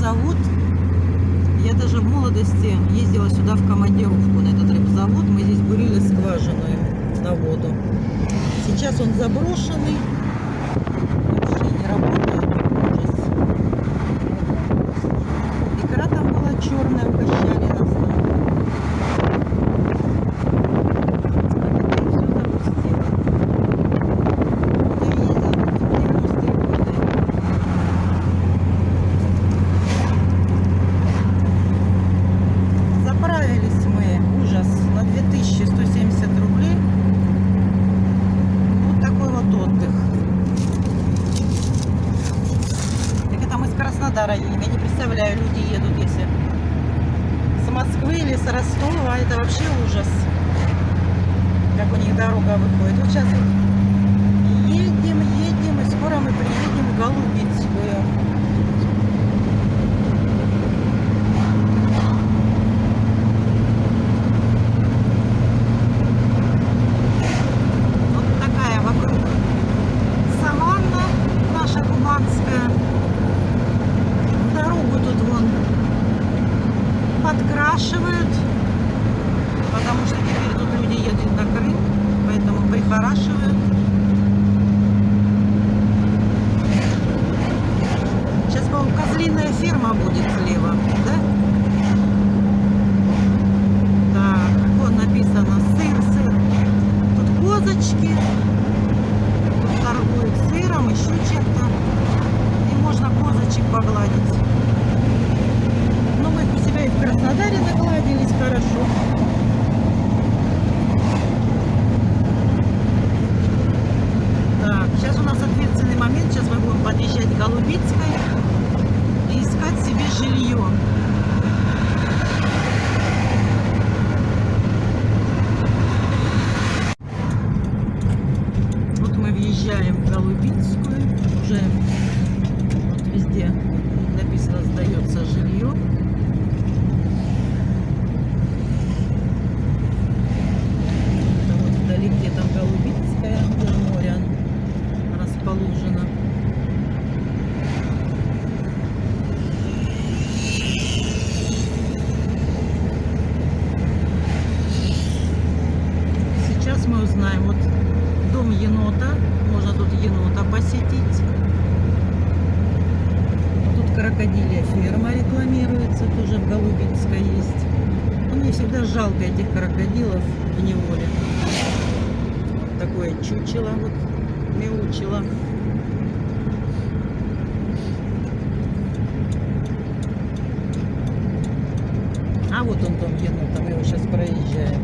рыбзавод. Я даже в молодости ездила сюда в командировку, на этот рыбзавод. Мы здесь бурили скважину на воду. Сейчас он заброшенный. Вообще не работает. Ужас. Икра там была черная, угощали нас там. Я не представляю, люди едут, если с Москвы или с Ростова, это вообще ужас, как у них дорога выходит. Вот сейчас вот едем, и скоро мы приедем в Голубицкую. Вот такая вокруг саванна наша кубанская. Дорогу тут вон подкрашивают, потому что теперь тут люди едут на Крым, поэтому прихорашивают. Сейчас, по-моему, козлиная ферма будет слева, да? Так, вот написано сыр. Тут козочки, тут торгуют сыром, еще чем-то. И можно козочек погладить. Но мы у себя и в Краснодаре загладились хорошо. Так, сейчас у нас ответственный момент. Сейчас мы будем подъезжать к Голубицкой и искать себе жилье. Вот мы въезжаем в Голубицкую. Уже вот везде написано «Сдается жилье». Это вот вдалеке там Голубицкая, где море расположено. Сейчас мы узнаем. Вот дом енота. Можно тут енота посетить. Крокодилья ферма рекламируется, тоже в Голубицкой есть. Но мне всегда жалко этих крокодилов в неволе. Такое чучело, вот, мяучело. А вот он дом енота, мы его сейчас проезжаем.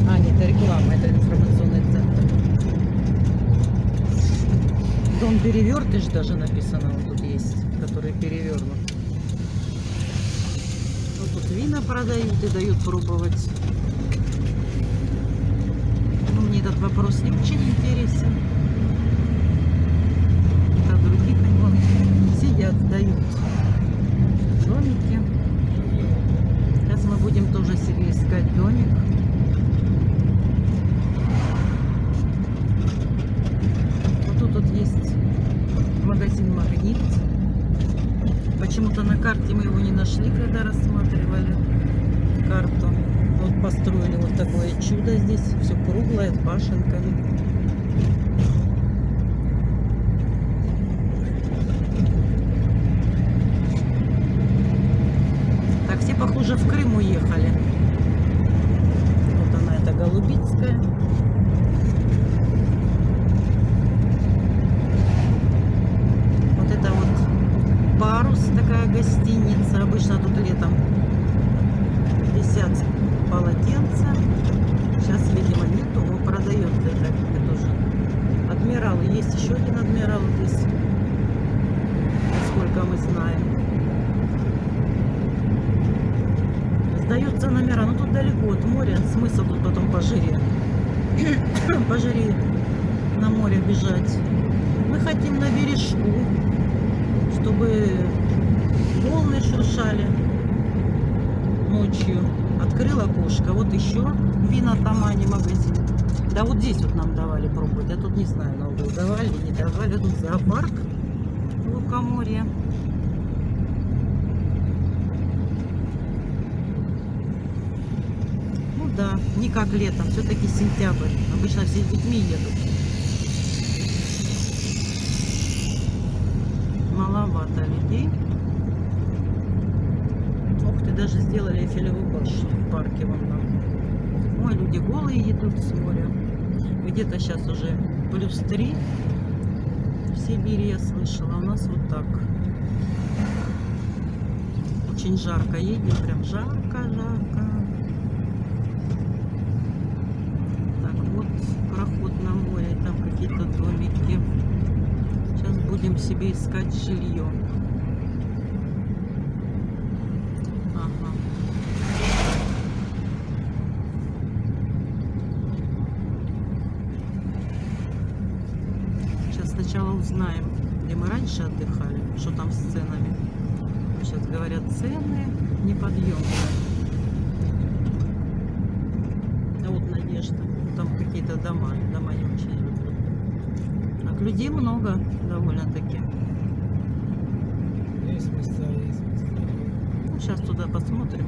А, нет, это реклама, это информационный центр. Дом перевертыш даже написано, вот тут есть, который перевернут. Вот тут вина продают и дают пробовать. Но мне этот вопрос не очень интересен. А другие вон сидят, дают домики. Сейчас мы будем тоже себе искать домик. Тут есть магазин «Магнит». Почему-то на карте мы его не нашли, когда рассматривали карту. Вот построили вот такое чудо здесь. Все круглое, с башенками. Так, все, похоже, в Крым уехали. Вот она, это Голубицкая. Парус, такая гостиница. Обычно тут летом висят полотенца. Сейчас, видимо, нету, но продается это тоже. Адмирал. Есть еще один адмирал здесь, насколько мы знаем. Сдаются номера. Но тут далеко от моря. Смысл тут потом по жире на море бежать. Мы хотим на бережку, чтобы волны шуршали ночью. Открыла окошко. Вот еще винотамани магазин. Да вот здесь вот нам давали пробовать. Я тут не знаю, на угол давали, не давали. Тут зоопарк в Лукоморье. Да, не как летом, все-таки сентябрь. Обычно все с детьми едут. Маловато людей. Ух ты, даже сделали Эйфелеву башню в парке вон там. Ой, люди голые едут с моря. Где-то сейчас уже +3 в Сибири, я слышала. У нас вот так. Очень жарко едем, прям жарко. Так, вот проход на море, там какие-то домики. Сейчас будем себе искать жилье. Ага. Сейчас сначала узнаем, где мы раньше отдыхали, что там с ценами. Сейчас говорят, цены неподъемные. А вот Надежда, там какие-то дома не очень люблю. Так, людей много довольно-таки. Есть места, есть места. Ну, сейчас туда посмотрим.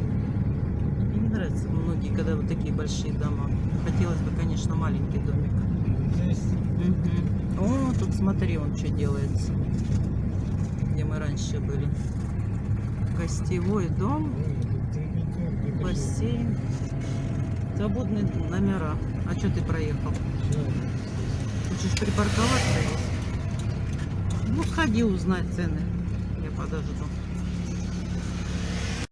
Мне не нравятся многие, когда вот такие большие дома. Хотелось бы, конечно, маленький домик. Здесь Мгм. О, тут смотри, он что делается. Где мы раньше были. Гостевой дом, бассейн. Свободные номера. А что ты проехал? Хочешь припарковаться? Ну, сходи узнать цены. Я подожду.